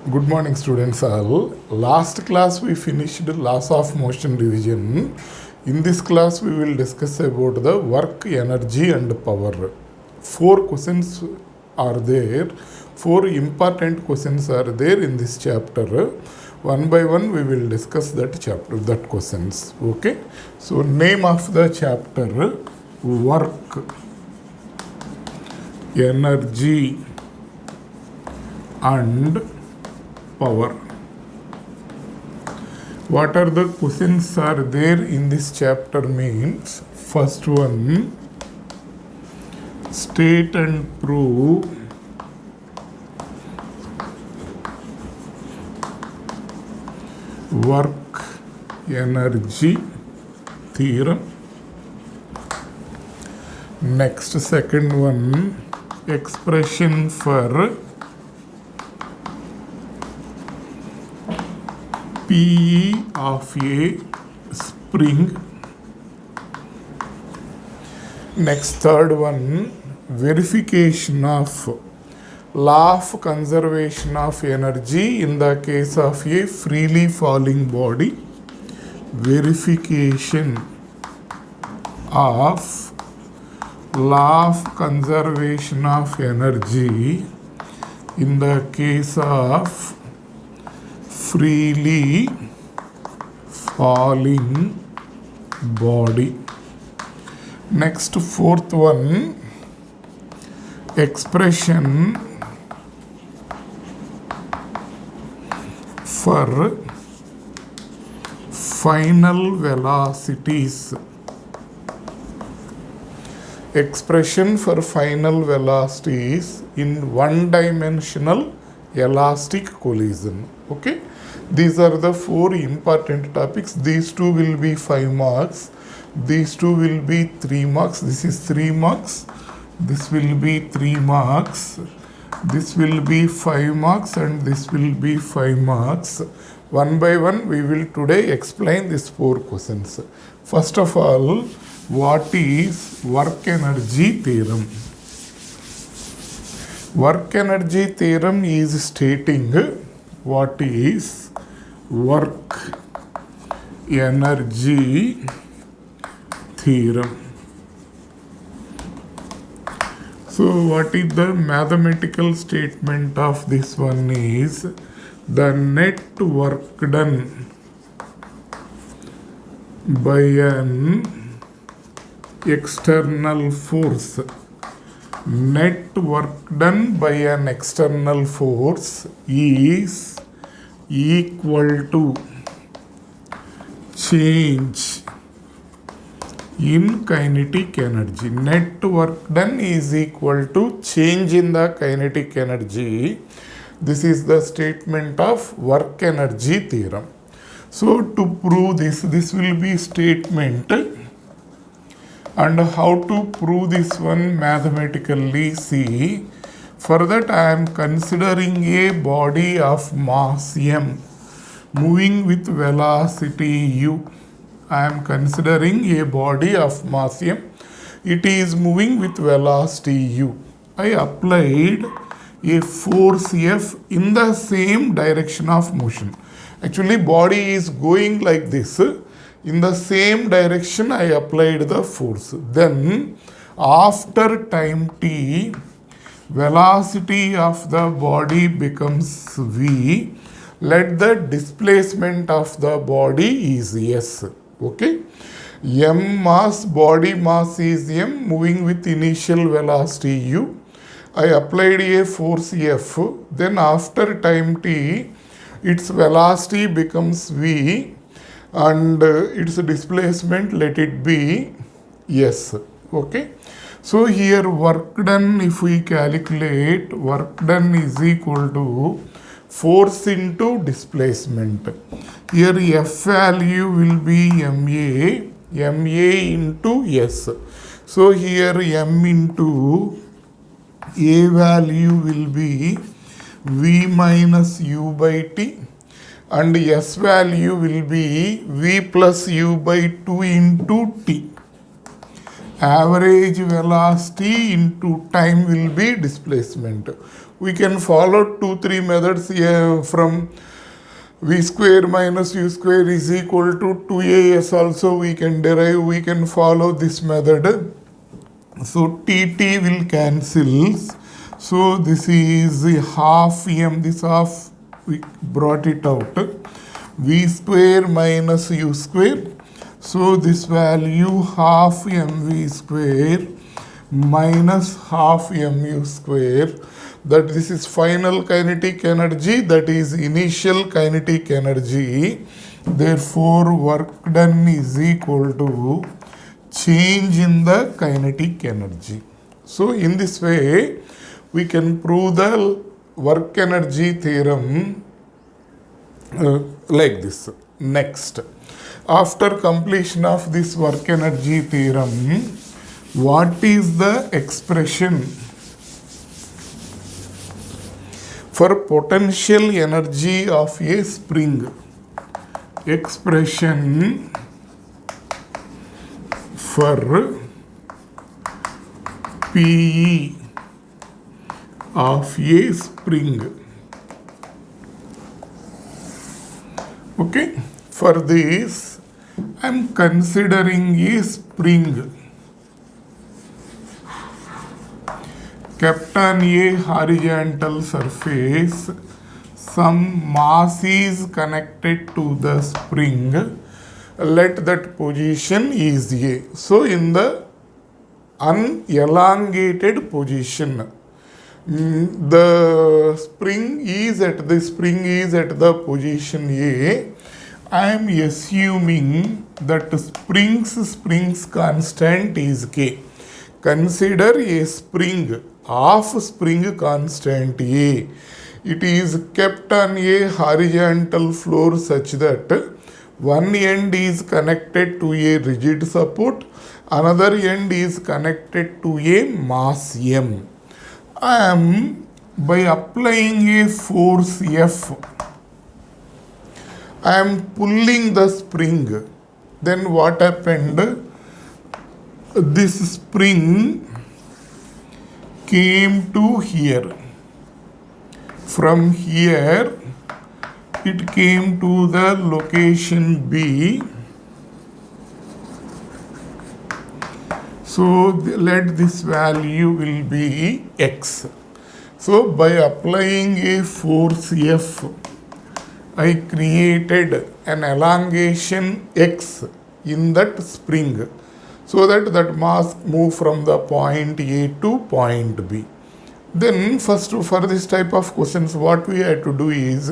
Good morning, students. All last class we finished laws of motion revision. In this class, we will discuss about the work, energy, and power. Four questions are there. Four important questions are there in this chapter. One by one, we will discuss that questions. Okay. So, name of the chapter: work, energy, and power. What are the questions are there in this chapter means, first one, state and prove work energy theorem. Next, second one, expression for PE of a spring. Next, third one, verification of law of conservation of energy in the case of a freely falling body. Verification of law of conservation of energy in the case of freely falling body. Next, fourth one, expression for final velocities. Expression for final velocities in one-dimensional elastic collision. Okay, these are the four important topics. These two will be 5 marks, these two will be 3 marks. This is 3 marks, this will be 3 marks, this will be 5 marks, and this will be 5 marks. One by one we will today explain these 4 questions. First of all, what is work energy theorem? Work energy theorem is stating what is work energy theorem. So what is the mathematical statement of this one is the net work done by an external force. Net work done by an external force is equal to change in kinetic energy. Net work done is equal to change in the kinetic energy. This is the statement of work energy theorem. So to prove this will be statement. And how to prove this one mathematically? See, for that I am considering a body of mass m moving with velocity u. I am considering a body of mass m. It is moving with velocity u. I applied a force F in the same direction of motion. Actually, body is going like this. In the same direction I applied the force. Then after time t, velocity of the body becomes v. Let the displacement of the body is s. Okay. M mass, body mass is m, moving with initial velocity u. I applied a force F. Then after time t, its velocity becomes v. And its displacement, let it be s. Okay. So here work done, if we calculate, work done is equal to force into displacement. Here F value will be ma into s. So here m into a value will be v minus u by t. And s value will be v plus u by 2 into t. average velocity into time will be displacement. We can follow 2-3 methods here from v square minus u square is equal to 2as also we can derive, we can follow this method. So tt will cancel. So this is half m, this half we brought it out. V square minus u square. So this value half mv square minus half mu square, that this is final kinetic energy, that is initial kinetic energy. Therefore work done is equal to change in the kinetic energy. So in this way we can prove the work energy theorem like this. Next, after completion of this work energy theorem, what is the expression for potential energy of a spring? Expression for PE of a spring. Okay, for this I am considering a spring kept on a horizontal surface. Some mass is connected to the spring. Let that position is A. So in the unelongated position, the spring is at the position A. I am assuming that spring's constant is K. Consider a spring of spring constant A. It is kept on a horizontal floor such that one end is connected to a rigid support, another end is connected to a mass M. I am, by applying a force F, I am pulling the spring. Then what happened? This spring came to here. From here, it came to the location B. So let this value will be X. So by applying a force F, I created an elongation X in that spring, so that mass move from the point A to point B. Then first, for this type of questions, what we have to do is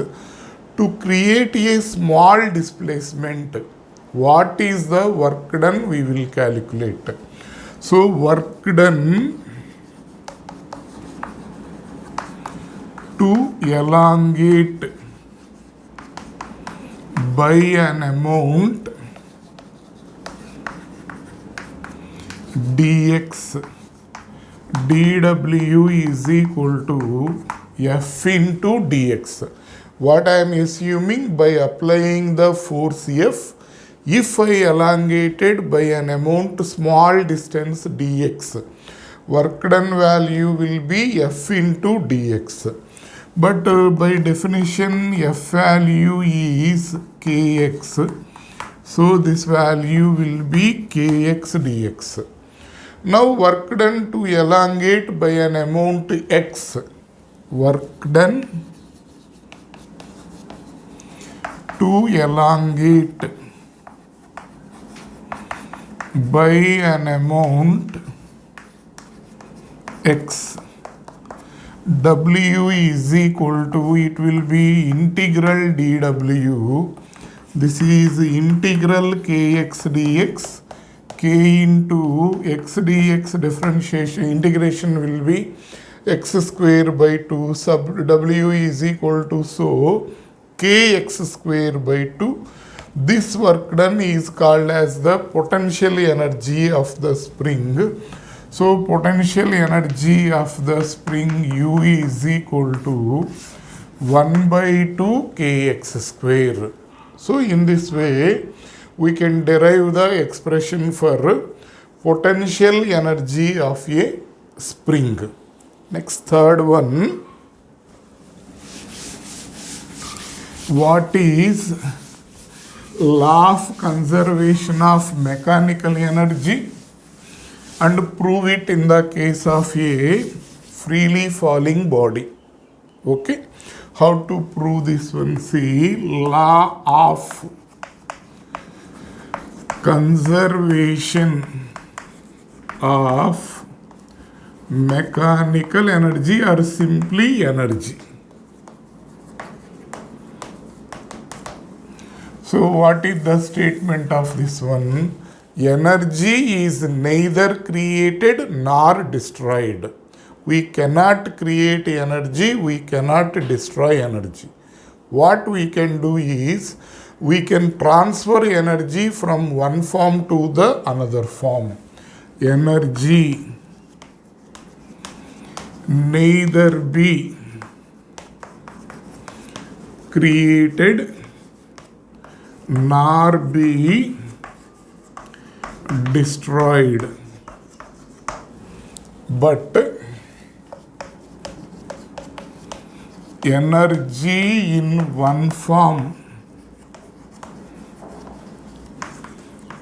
to create a small displacement. What is the work done? We will calculate. So work done to elongate by an amount dx dw is equal to F into dx. What I am assuming, by applying the force F, if I elongated by an amount small distance dx, work done value will be F into dx. But by definition F value is kx, so this value will be kx dx. Now work done to elongate by an amount x, work done to elongate by an amount x, w is equal to, it will be integral dw. This is integral kx dx. K into x dx differentiation integration will be x square by 2 sub w is equal to, so kx square by 2. This work done is called as the potential energy of the spring. So potential energy of the spring U is equal to 1 by 2 kx square. So in this way we can derive the expression for potential energy of a spring. Next, third one, what is law of conservation of mechanical energy and prove it in the case of a freely falling body. Okay, how to prove this one? See, law of conservation of mechanical energy or simply energy. So what is the statement of this one? Energy is neither created nor destroyed. We cannot create energy, we cannot destroy energy. What we can do is, we can transfer energy from one form to the another form. Energy neither be created nor be destroyed, but energy in one form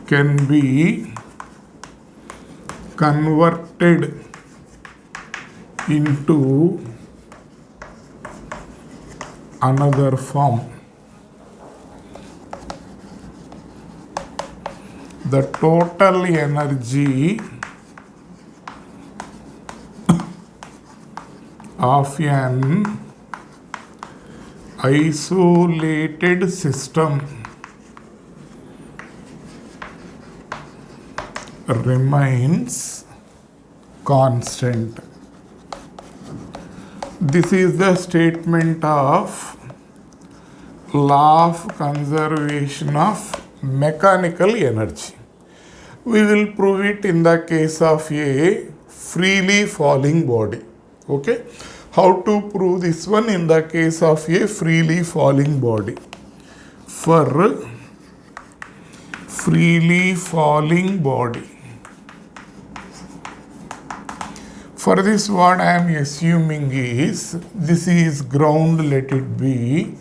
can be converted into another form. The total energy of an isolated system remains constant. This is the statement of law of conservation of mechanical energy. We will prove it in the case of a freely falling body. Okay, how to prove this one in the case of a freely falling body? For freely falling body, for this what I am assuming is, this is ground, let it be.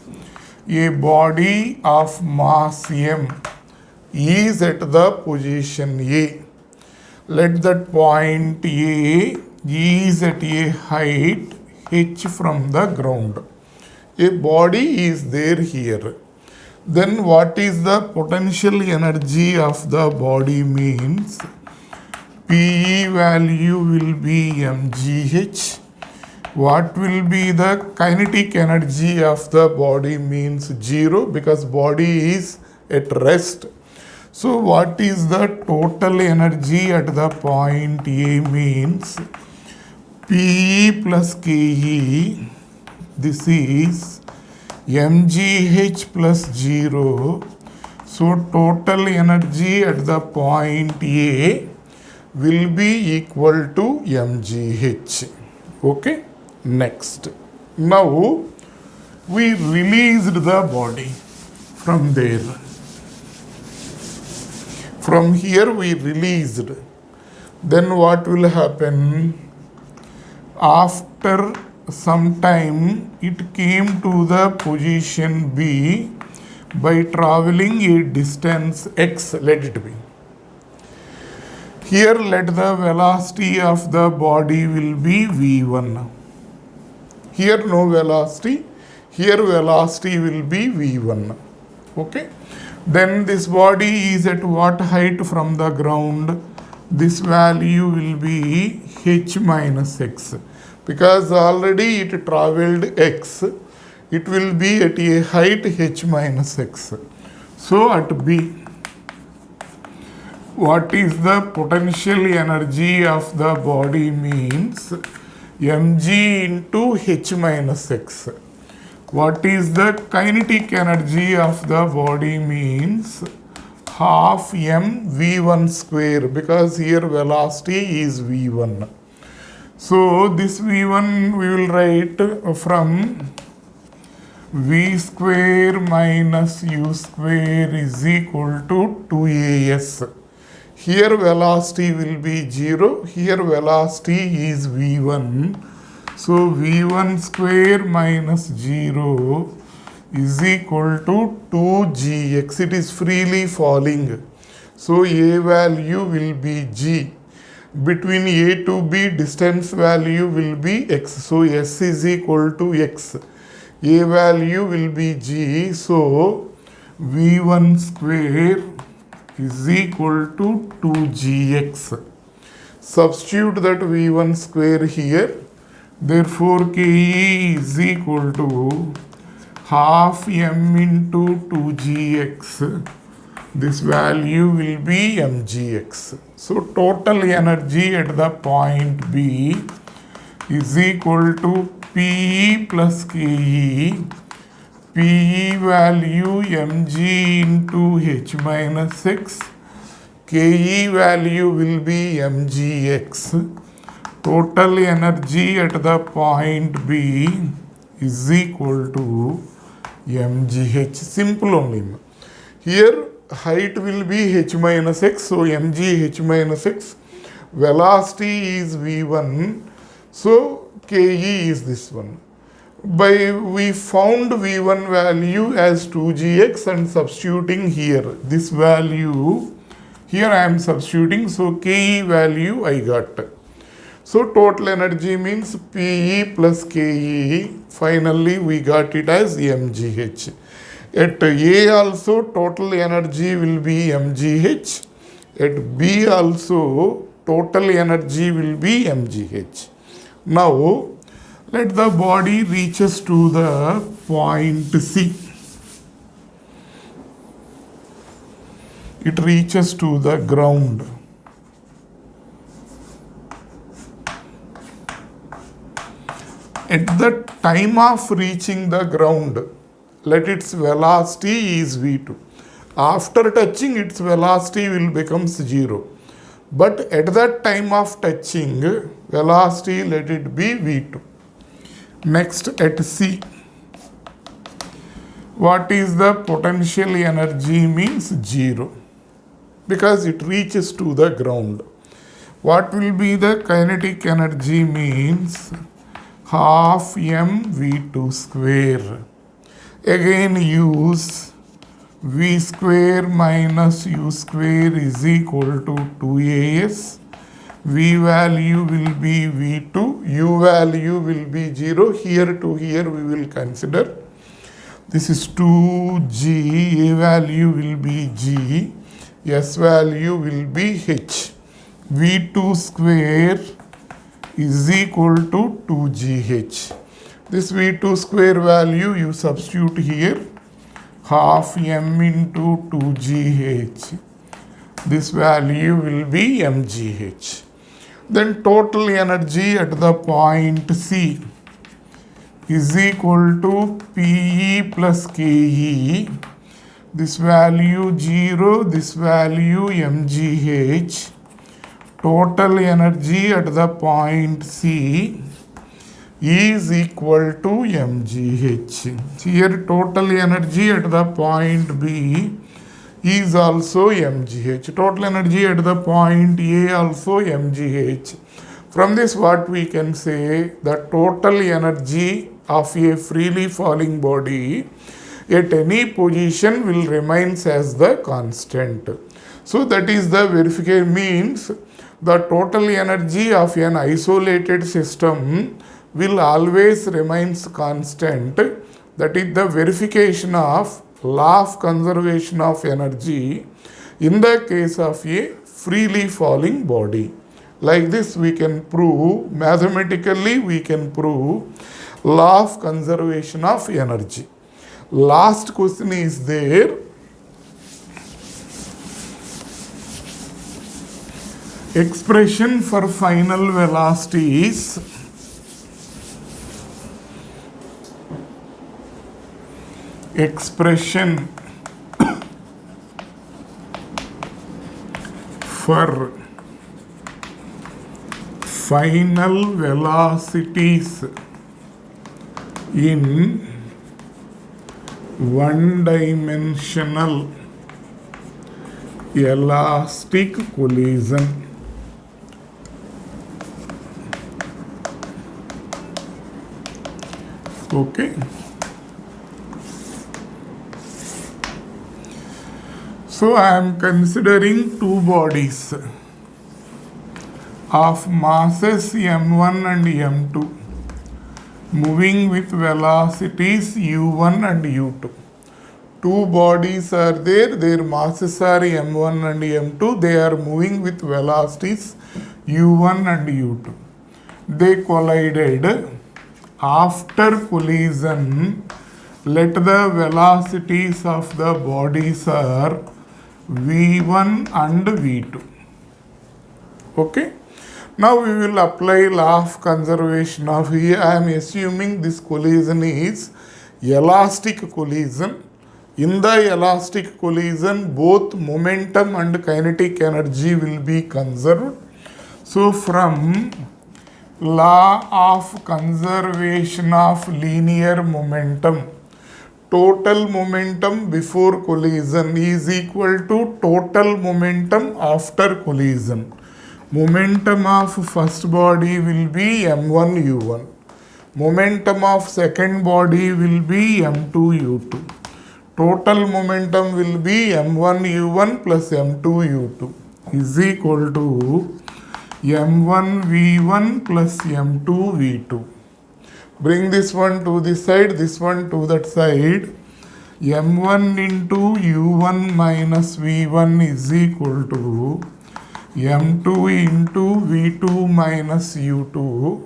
A body of mass m is at the position A. Let that point A is at a height h from the ground. A body is there here. Then what is the potential energy of the body means? PE value will be mgh. What will be the kinetic energy of the body means 0, because body is at rest. So what is the total energy at the point A means PE plus KE. This is mgh plus 0. So total energy at the point A will be equal to mgh. Okay. Next, now we released the body from there. From here we released. Then what will happen? After some time it came to the position B by traveling a distance x, let it be. Here let the velocity of the body will be v1. Here no velocity, here velocity will be v1. Okay. Then this body is at what height from the ground? This value will be h minus x. Because already it traveled x, it will be at a height h minus x. So at B, what is the potential energy of the body means mg into h minus x. What is the kinetic energy of the body means half m v1 square, because here velocity is v1. So this v1 we will write from v square minus u square is equal to 2as. Here velocity will be 0. Here velocity is v1. So v1 square minus 0 is equal to 2gx. It is freely falling. So a value will be g. Between a to b, distance value will be x. So s is equal to x. A value will be g. So v1 square is equal to 2gx. Substitute that v1 square here. Therefore, ke is equal to half m into 2gx. This value will be mgx. So, total energy at the point B is equal to Pe plus Ke. Pe value mg into h minus x. Ke value will be mgx. Total energy at the point B is equal to mgh. Simple only. Here height will be h minus x. So mg h minus x. Velocity is v1. So ke is this one. We found v1 value as 2gx and substituting here this value, here I am substituting, so ke value I got. So total energy means Pe plus Ke. Finally we got it as mgh. At A also total energy will be mgh. At B also total energy will be mgh. Now let the body reaches to the point C. It reaches to the ground. At the time of reaching the ground, let its velocity is v2. After touching, its velocity will become 0. But at that time of touching, velocity let it be v2. Next at C, what is the potential energy means 0 because it reaches to the ground. What will be the kinetic energy means half mv2 square. Again use v square minus u square is equal to 2as. V value will be v2, u value will be 0. Here to here we will consider. This is 2g, a value will be g, s value will be h. v2 square is equal to 2gh. This v2 square value you substitute here, half m into 2gh. This value will be mgh. Then total energy at the point C is equal to Pe plus Ke. This value 0, this value mgh. Total energy at the point C is equal to mgh. Here total energy at the point B is also mgh. Total energy at the point A also mgh. From this what we can say, the total energy of a freely falling body at any position will remains as the constant. So that is the verification, means the total energy of an isolated system will always remains constant. That is the verification of law of conservation of energy in the case of a freely falling body. Like this we can prove, mathematically we can prove law of conservation of energy. Last question is there. Expression for final velocities. Expression for final velocities in one-dimensional elastic collision. Okay. So I am considering two bodies of masses m1 and m2 moving with velocities u1 and u2. Two bodies are there, their masses are m1 and m2, they are moving with velocities u1 and u2. They collided. After collision, let the velocities of the bodies are v1 and v2. Okay. Now we will apply law of conservation of here. I am assuming this collision is elastic collision. In the elastic collision, both momentum and kinetic energy will be conserved. So from law of conservation of linear momentum, total momentum before collision is equal to total momentum after collision. Momentum of first body will be m1 u1. Momentum of second body will be m2 u2. Total momentum will be m1 u1 plus m2 u2 is equal to m1 v1 plus m2 v2. Bring this one to this side, this one to that side. m1 into u1 minus v1 is equal to m2 into v2 minus u2.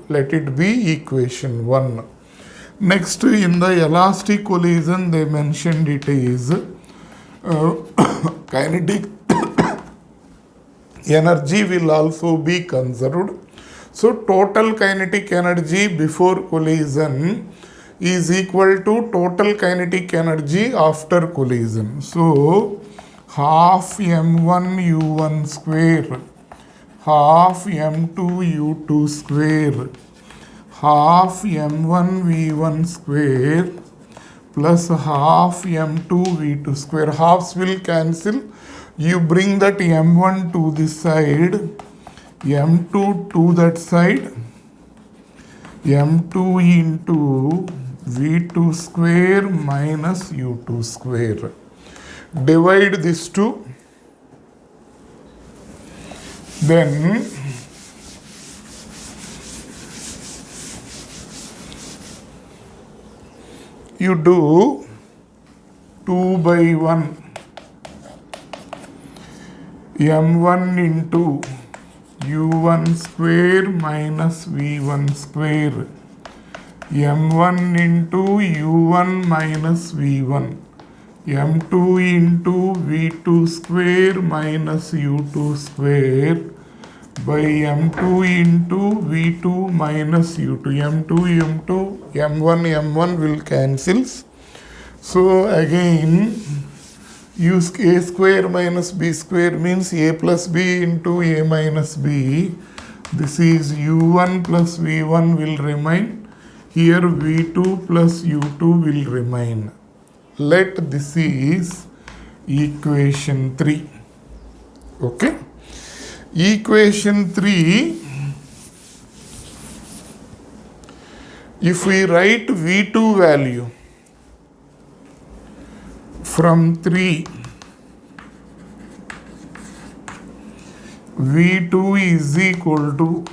Let it be equation 1. Next, in the elastic collision, they mentioned it is kinetic energy will also be conserved. So total kinetic energy before collision is equal to total kinetic energy after collision. So half m1 u1 square, half m2 u2 square, half m1 v1 square plus half m2 v2 square. Halves will cancel. You bring that m1 to this side, m2 to that side, m2 into v2 square minus u2 square. Divide this two. Then you do 2 by 1 m1 into u1 square minus v1 square, m1 into u1 minus v1, m2 into v2 square minus u2 square by m2 into v2 minus u2. m1 will cancel. So again, use a square minus b square means a plus b into a minus b. This is u1 plus v1 will remain. Here v2 plus u2 will remain. Let this is equation 3. Okay. Equation 3, if we write v2 value from 3, v2 is equal to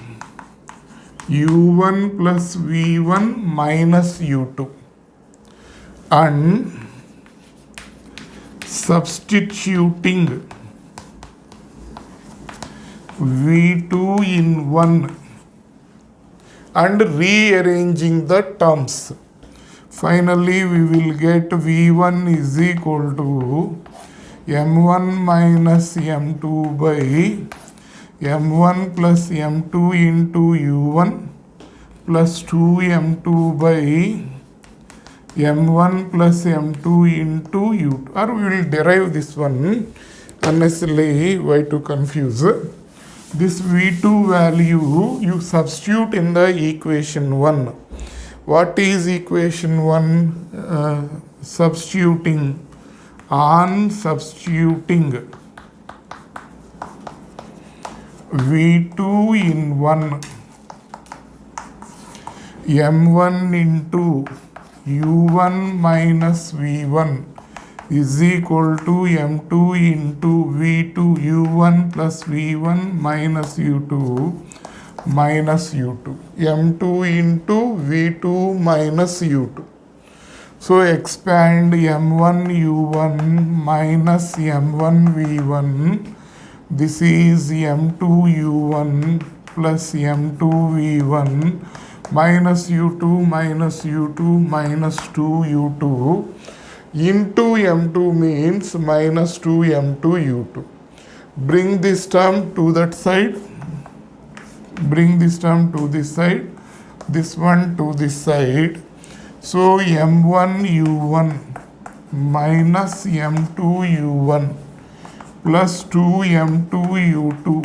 u1 plus v1 minus u2, and substituting v2 in 1 and rearranging the terms. Finally, we will get v1 is equal to m1 minus m2 by m1 plus m2 into u1 plus 2m2 by m1 plus m2 into u2. Or we will derive this one unnecessarily. Why to confuse? This v2 value you substitute in the equation 1. What is equation 1? Substituting V2 in 1 M1 into U1 minus V1 is equal to M2 into V2 U1 plus V1 minus U2 minus U2. M2 into V2 minus U2. So expand M1 U1 minus M1 V1. This is M2 U1 plus M2 V1 minus U2 minus U2 minus 2 U2 into M2 means minus 2 M2 U2. Bring this term to that side. Bring this term to this side. This one to this side. So M1 U1 minus M2 U1 plus 2 M2 U2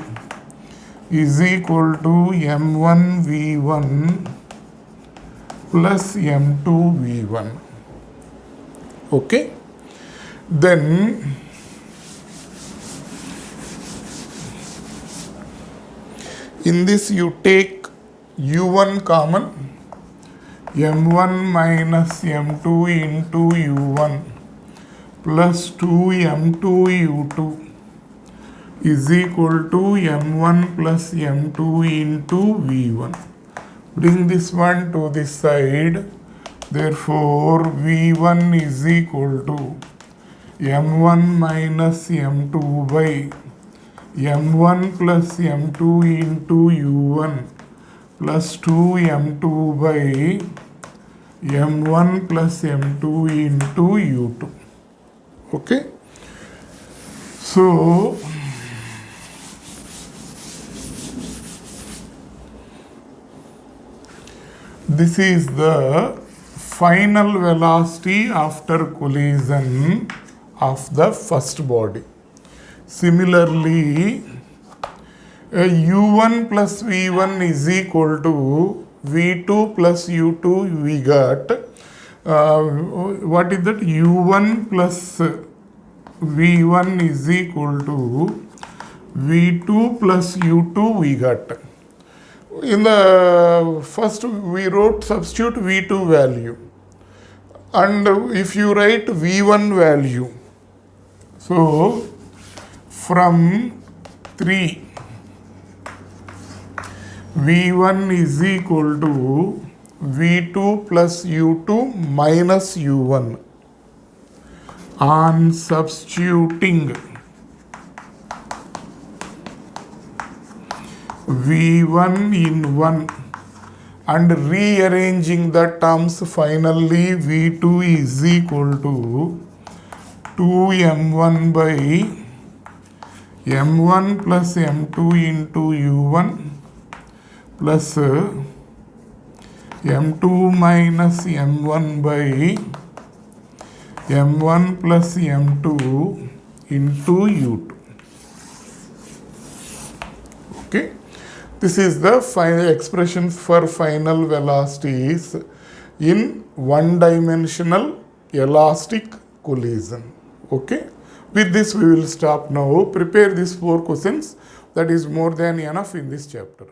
is equal to M1 V1 plus M2 V1. Okay. Then in this you take U1 common. M1 minus M2 into U1 plus 2 M2 U2 is equal to M1 plus M2 into V1. Bring this one to this side. Therefore, V1 is equal to M1 minus M2 by M1 plus M2 into U1 plus 2 M2 by M1 plus M2 into U2. Okay. So, this is the final velocity after collision of the first body. Similarly, U1 plus V1 is equal to V2 plus U2 we got. What is that? U1 plus V1 is equal to V2 plus U2 we got. In the first we wrote substitute V2 value. And if you write V1 value, so from 3, V1 is equal to V2 plus U2 minus U1. On substituting V1 in 1 and rearranging the terms, finally V2 is equal to 2M1 by M1 plus M2 into U1 plus M2 minus M1 by M1 plus M2 into U2. Okay. This is the final expression for final velocities in one-dimensional elastic collision. Okay. With this we will stop now. Prepare these 4 questions. That is more than enough in this chapter.